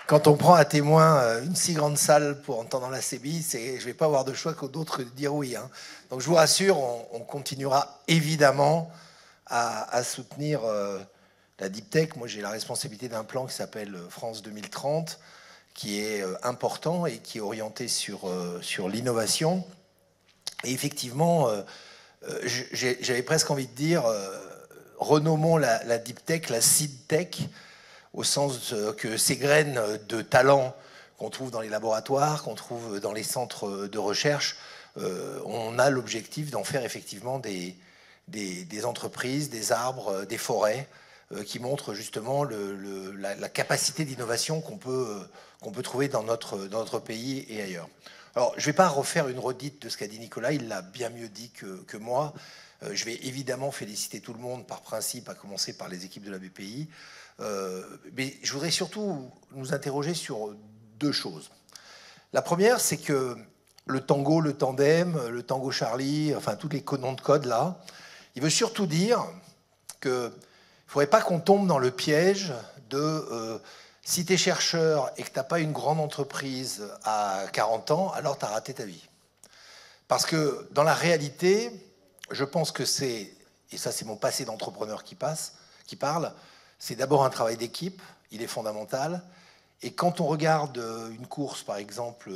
Quand on prend à témoin une si grande salle pour entendre la CBI, je ne vais pas avoir de choix que d'autres dire oui. Hein. Donc je vous rassure, on continuera évidemment à soutenir la Deep Tech. Moi, j'ai la responsabilité d'un plan qui s'appelle France 2030, qui est important et qui est orienté sur l'innovation. Et effectivement, j'avais presque envie de dire, renommons la Deep Tech, la Seed Tech, au sens que ces graines de talent qu'on trouve dans les laboratoires, qu'on trouve dans les centres de recherche, on a l'objectif d'en faire effectivement des entreprises, des arbres, des forêts, qui montrent justement la capacité d'innovation qu'on peut trouver dans notre pays et ailleurs. Alors, je ne vais pas refaire une redite de ce qu'a dit Nicolas, il l'a bien mieux dit que moi. Je vais évidemment féliciter tout le monde par principe, à commencer par les équipes de la BPI. Mais je voudrais surtout nous interroger sur deux choses. La première, c'est que le tango, le tandem, le tango Charlie, enfin tous les noms de code là, il veut surtout dire qu'il ne faudrait pas qu'on tombe dans le piège de si tu es chercheur et que tu n'as pas une grande entreprise à 40 ans, alors tu as raté ta vie. Parce que dans la réalité, je pense que c'est, et ça c'est mon passé d'entrepreneur qui parle, c'est d'abord un travail d'équipe, il est fondamental. Et quand on regarde une course, par exemple,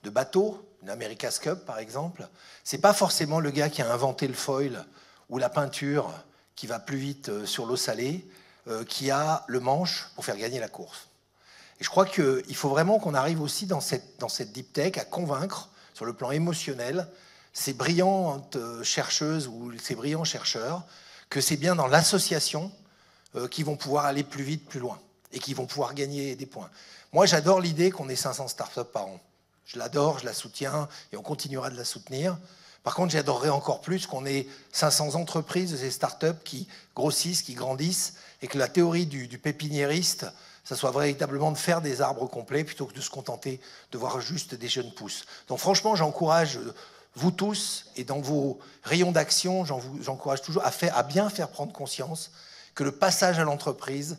de bateau, une America's Cup, par exemple, c'est pas forcément le gars qui a inventé le foil ou la peinture qui va plus vite sur l'eau salée, qui a le manche pour faire gagner la course. Et je crois qu'il faut vraiment qu'on arrive aussi dans cette deep tech à convaincre, sur le plan émotionnel, ces brillantes chercheuses ou ces brillants chercheurs, que c'est bien dans l'association qui vont pouvoir aller plus vite, plus loin, et qui vont pouvoir gagner des points. Moi, j'adore l'idée qu'on ait 500 startups par an. Je l'adore, je la soutiens, et on continuera de la soutenir. Par contre, j'adorerais encore plus qu'on ait 500 entreprises de ces startups qui grossissent, qui grandissent, et que la théorie du pépiniériste, ça soit véritablement de faire des arbres complets, plutôt que de se contenter de voir juste des jeunes pousses. Donc franchement, j'encourage vous tous, et dans vos rayons d'action, j'encourage toujours à bien faire prendre conscience que le passage à l'entreprise,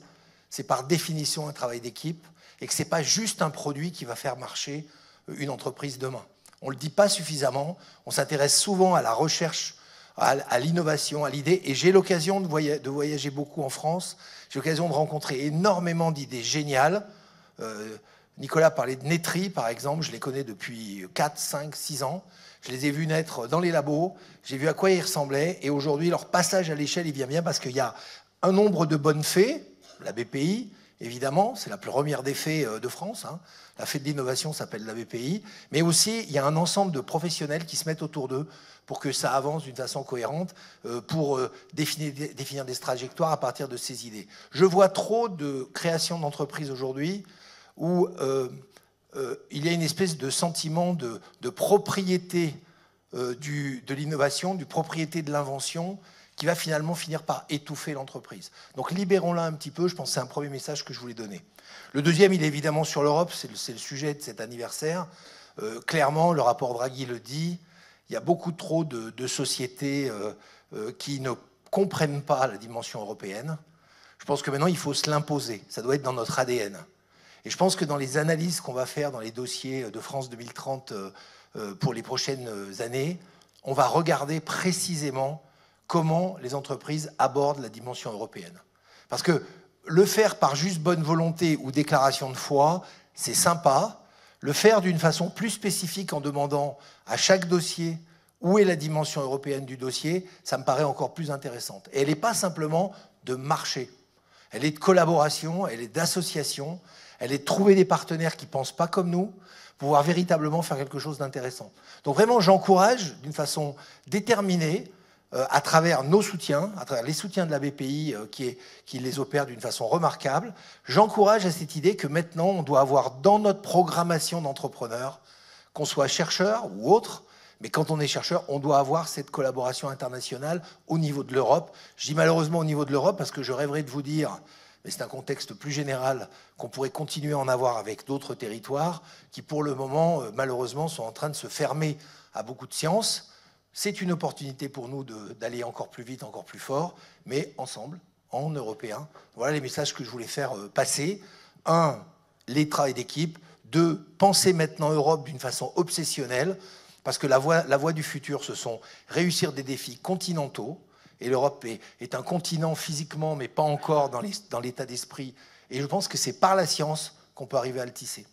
c'est par définition un travail d'équipe et que ce n'est pas juste un produit qui va faire marcher une entreprise demain. On ne le dit pas suffisamment, on s'intéresse souvent à la recherche, à l'innovation, à l'idée, et j'ai l'occasion de voyager beaucoup en France, j'ai l'occasion de rencontrer énormément d'idées géniales. Nicolas parlait de Netri, par exemple, je les connais depuis 4, 5, 6 ans. Je les ai vus naître dans les labos, j'ai vu à quoi ils ressemblaient, et aujourd'hui, leur passage à l'échelle, il vient bien parce qu'il y a un nombre de bonnes fées, la BPI, évidemment, c'est la première des fées de France, hein. La fée de l'innovation s'appelle la BPI, mais aussi il y a un ensemble de professionnels qui se mettent autour d'eux pour que ça avance d'une façon cohérente, pour définir des trajectoires à partir de ces idées. Je vois trop de créations d'entreprises aujourd'hui où il y a une espèce de sentiment de propriété de l'innovation, de propriété de l'invention, qui va finalement finir par étouffer l'entreprise. Donc libérons-la un petit peu, je pense que c'est un premier message que je voulais donner. Le deuxième, il est évidemment sur l'Europe, c'est le sujet de cet anniversaire. Clairement, le rapport Draghi le dit, il y a beaucoup trop de sociétés qui ne comprennent pas la dimension européenne. Je pense que maintenant, il faut se l'imposer, ça doit être dans notre ADN. Et je pense que dans les analyses qu'on va faire dans les dossiers de France 2030 pour les prochaines années, on va regarder précisément comment les entreprises abordent la dimension européenne. Parce que le faire par juste bonne volonté ou déclaration de foi, c'est sympa. Le faire d'une façon plus spécifique en demandant à chaque dossier où est la dimension européenne du dossier, ça me paraît encore plus intéressante. Et elle n'est pas simplement de marché. Elle est de collaboration, elle est d'association, elle est de trouver des partenaires qui ne pensent pas comme nous, pour pouvoir véritablement faire quelque chose d'intéressant. Donc vraiment, j'encourage d'une façon déterminée, à travers nos soutiens, à travers les soutiens de la BPI qui les opèrent d'une façon remarquable, j'encourage à cette idée que maintenant, on doit avoir dans notre programmation d'entrepreneurs, qu'on soit chercheur ou autre, mais quand on est chercheur, on doit avoir cette collaboration internationale au niveau de l'Europe. Je dis malheureusement au niveau de l'Europe parce que je rêverais de vous dire, mais c'est un contexte plus général, qu'on pourrait continuer à en avoir avec d'autres territoires qui, pour le moment, malheureusement, sont en train de se fermer à beaucoup de sciences. C'est une opportunité pour nous d'aller encore plus vite, encore plus fort, mais ensemble, en Européens. Voilà les messages que je voulais faire passer. Un, les travails d'équipe, de penser maintenant Europe d'une façon obsessionnelle, parce que la voie du futur, ce sont réussir des défis continentaux, et l'Europe est un continent physiquement, mais pas encore dans l'état d'esprit. Et je pense que c'est par la science qu'on peut arriver à le tisser.